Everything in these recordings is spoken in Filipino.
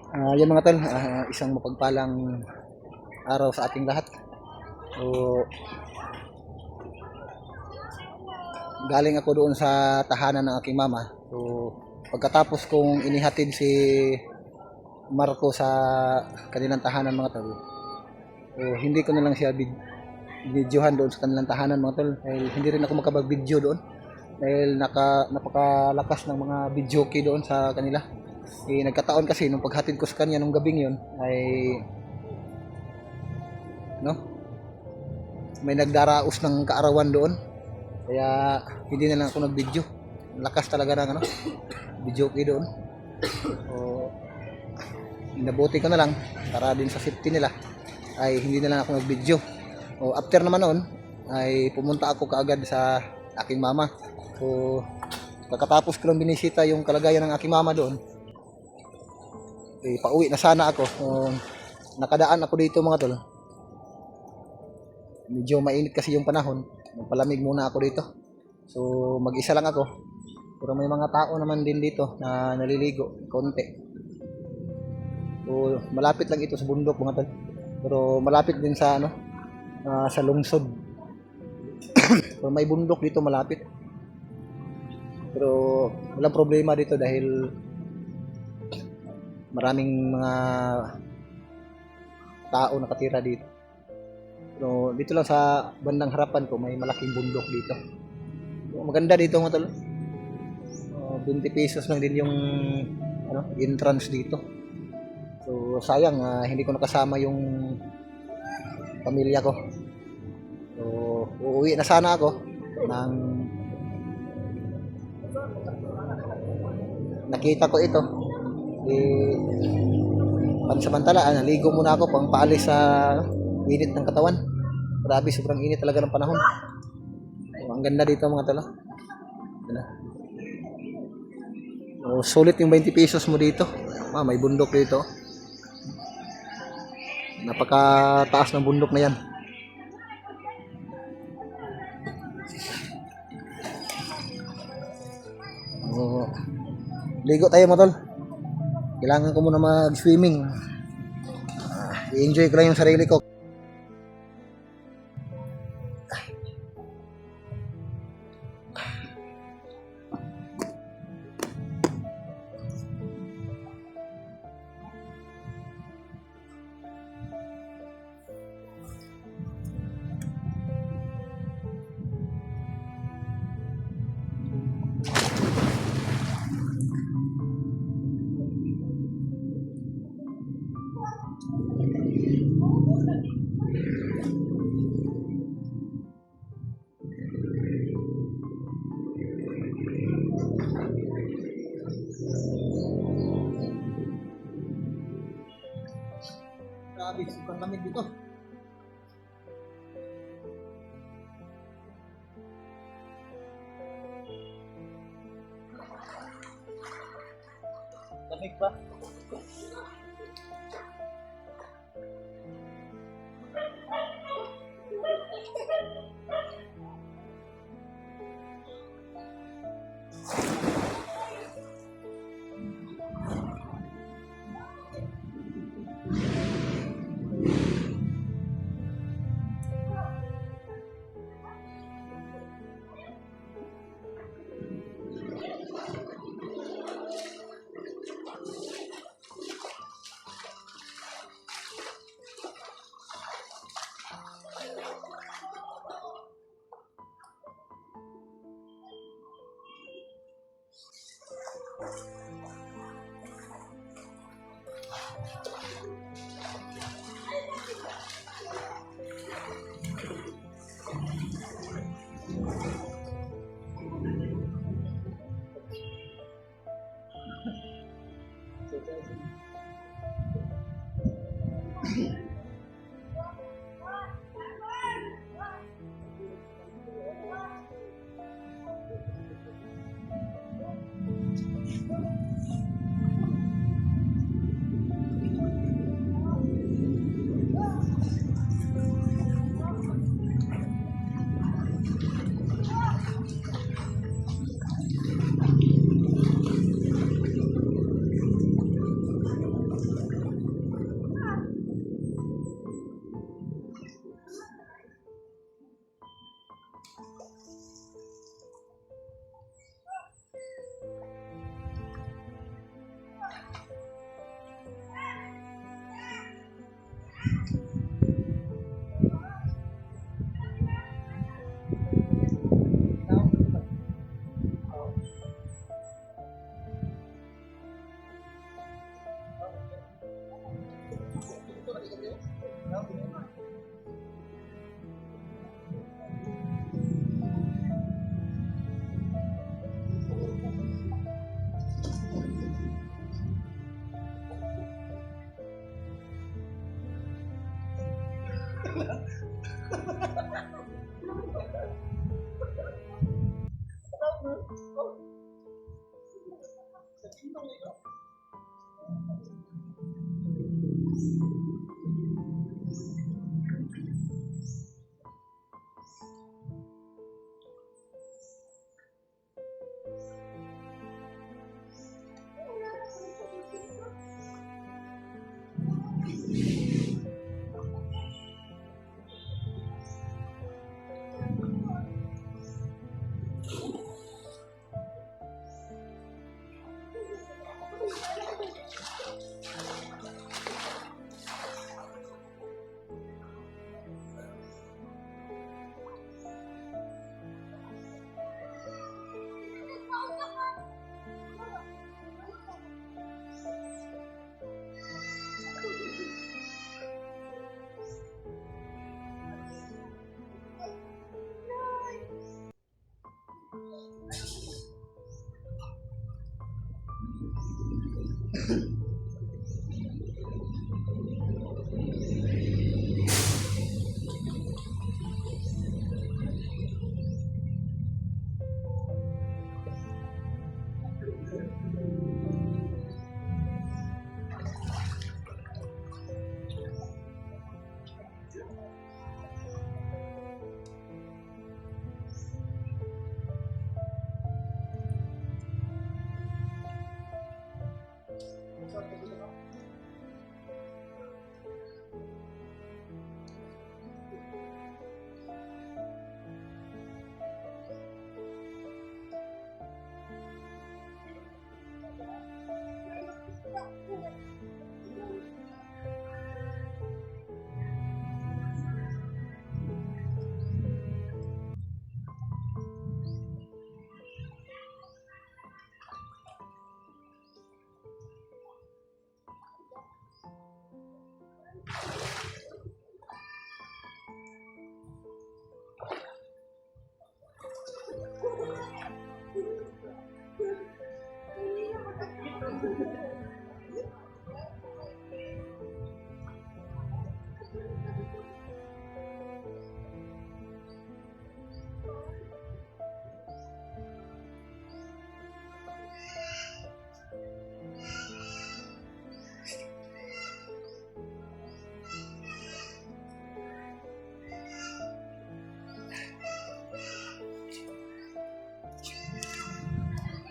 Yan mga tol, isang mapagpalang araw sa ating lahat. So, galing ako doon sa tahanan ng aking mama. So, pagkatapos kong inihatid si Marco sa kanilang tahanan mga tol, so, hindi ko na lang siya videohan doon sa kanilang tahanan mga tol. Dahil hindi rin ako makapag-video doon. Dahil napakalakas ng mga videoke doon sa kanila. Nagkataon kasi nung paghatid ko sa kanya nung gabing yon ay may nagdaraos ng kaarawan doon, kaya hindi na lang ako nag-video. Lakas talaga ng video ko doon. So, inabuti ko na lang para din sa safety nila ay hindi na lang ako nag-video. So, after naman noon ay pumunta ako kaagad sa aking mama. So, pagkatapos ko lang binisita yung kalagayan ng aking mama doon, pauwi na sana ako. Nakadaan ako dito mga tol. Medyo mainit kasi yung panahon. Magpalamig muna ako dito. So mag-isa lang ako. Pero may mga tao naman din dito na naliligo konti. So malapit lang ito sa bundok mga tol. Pero malapit din sa sa lungsod. So may bundok dito malapit. Pero walang problema dito dahil maraming mga tao nakatira dito. So, dito lang sa bandang harapan ko may malaking bundok dito. So, maganda dito mga tol. 20 pesos lang din yung entrance dito. So sayang hindi ko nakasama yung pamilya ko. So uuwi na sana ako nang nakita ko ito. Pansamantala, naligo muna ako pang paalis sa init ng katawan. Grabe, sobrang init talaga ng panahon. So, ang ganda dito mga tala. So, sulit yung 20 pesos mo dito. May bundok dito. Napakataas ng bundok na yan. So, ligo tayo mga tol. Kailangan ko muna mag-swimming. I-enjoy ko lang yung sarili ko. Grabe, sobrang lamig dito. Lamig pa.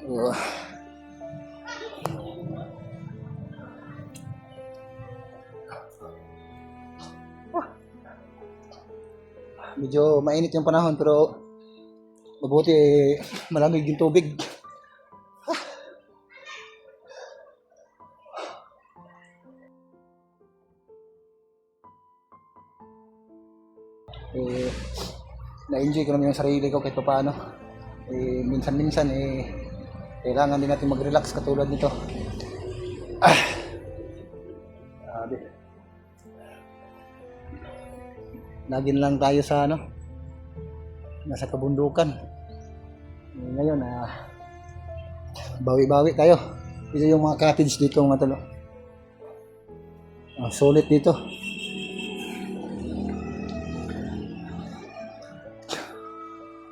Uh, medyo mainit yung panahon pero mabuti malamig yung tubig. Eh, na-enjoy ko naman yung sarili ko kahit paano. Minsan-minsan kailangan din natin mag-relax katulad nito. Sabi. Lagin lang tayo sa nasa kabundukan. Ngayon bawi-bawi tayo. Ito yung mga cottage dito mga talo. Sulit dito.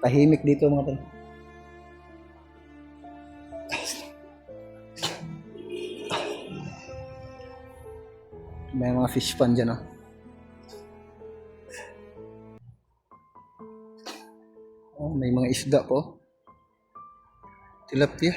Tahimik dito mga talo. May mga fish pond dyan may mga isda po. Tilapia.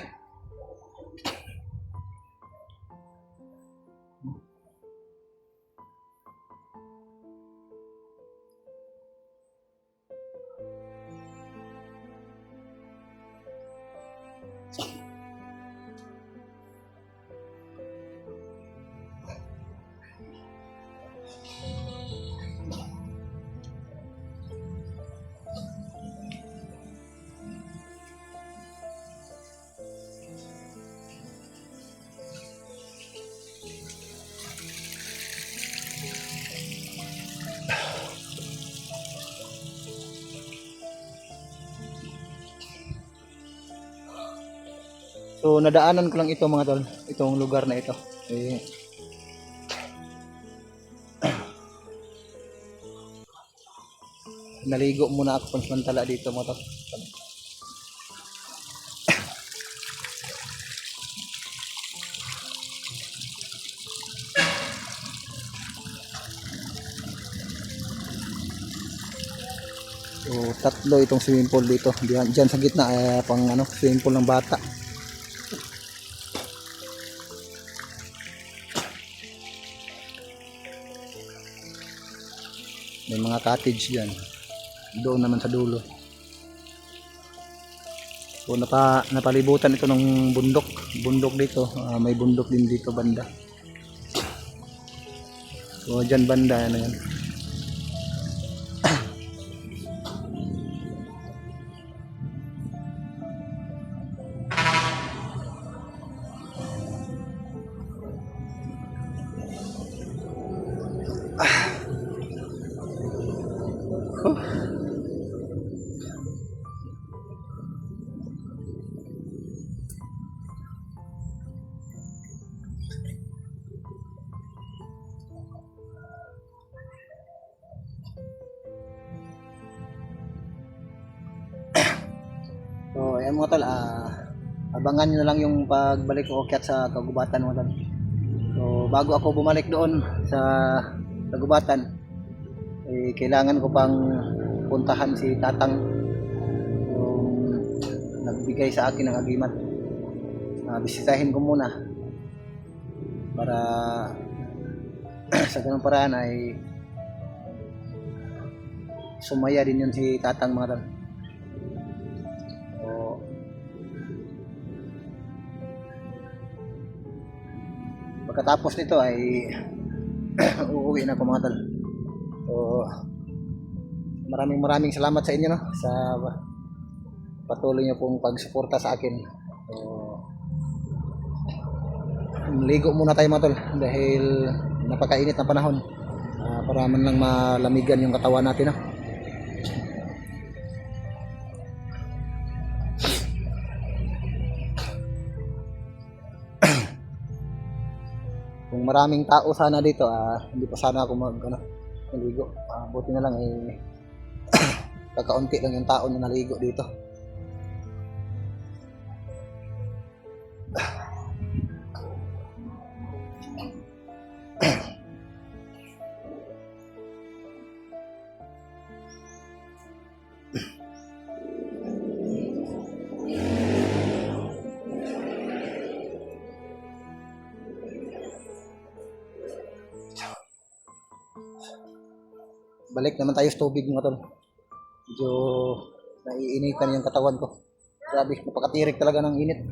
So nadaanan ko lang ito mga tol, itong lugar na ito. Eh, naligo muna ako pansamantala dito mga tol. So tatlo itong swimming pool dito. Diyan sa gitna pang ano, swimming pool ng bata. May mga cottage diyan. Doon naman sa dulo. So napalibutan ito ng bundok. Bundok dito. May bundok din dito banda. So dyan banda ano yan. So ayan mga tol, abangan nyo na lang yung pagbalik ko ukyat sa Kagubatan mga tol. So bago ako bumalik doon sa Kagubatan, eh, kailangan ko pang puntahan si Tatang yung nagbigay sa akin ng agimat. Bisitahin ko muna para sa ganung paraan ay sumaya din yun si Tatang mga tol. So, pagkatapos nito ay uuwi na ako mga tol. So, maraming salamat sa inyo no sa patuloy niyo pong pagsuporta sa akin. So, ligo muna tayo mga tol dahil napakainit na panahon. Para man lang malamigan yung katawan natin no. Kung maraming tao sana dito, hindi pa sana ako maligo. Buti na lang eh kakaunti lang yung tao na naligo dito. Balik naman tayo sa tubig mga tol. Medyo naiinitan yung katawan ko. Grabe, napakatirik talaga ng init.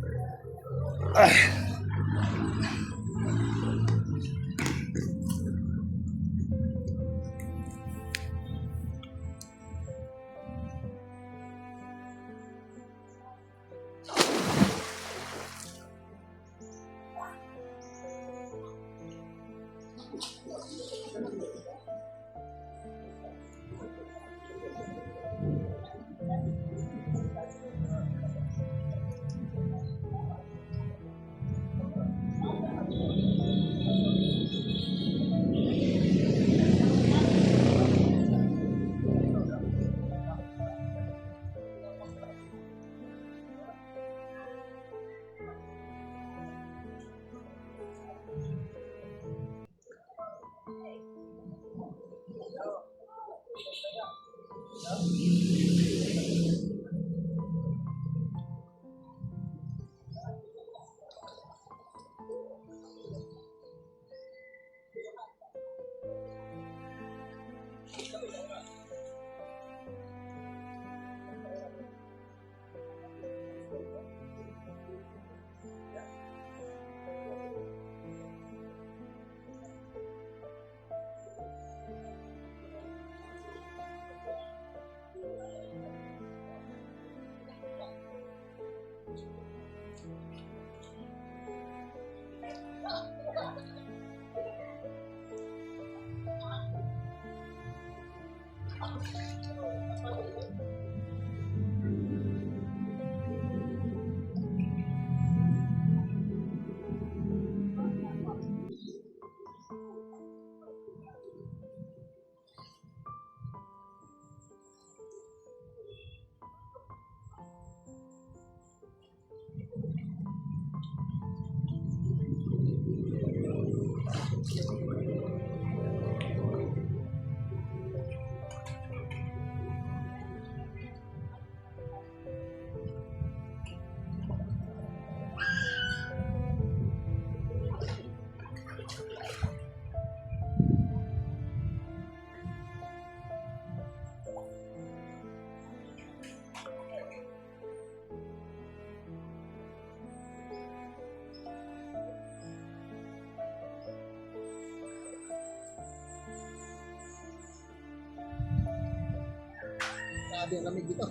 Grabe ang lamig dito.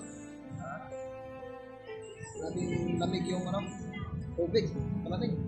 Grabe yung lamig yung ano, tubig. Kamating.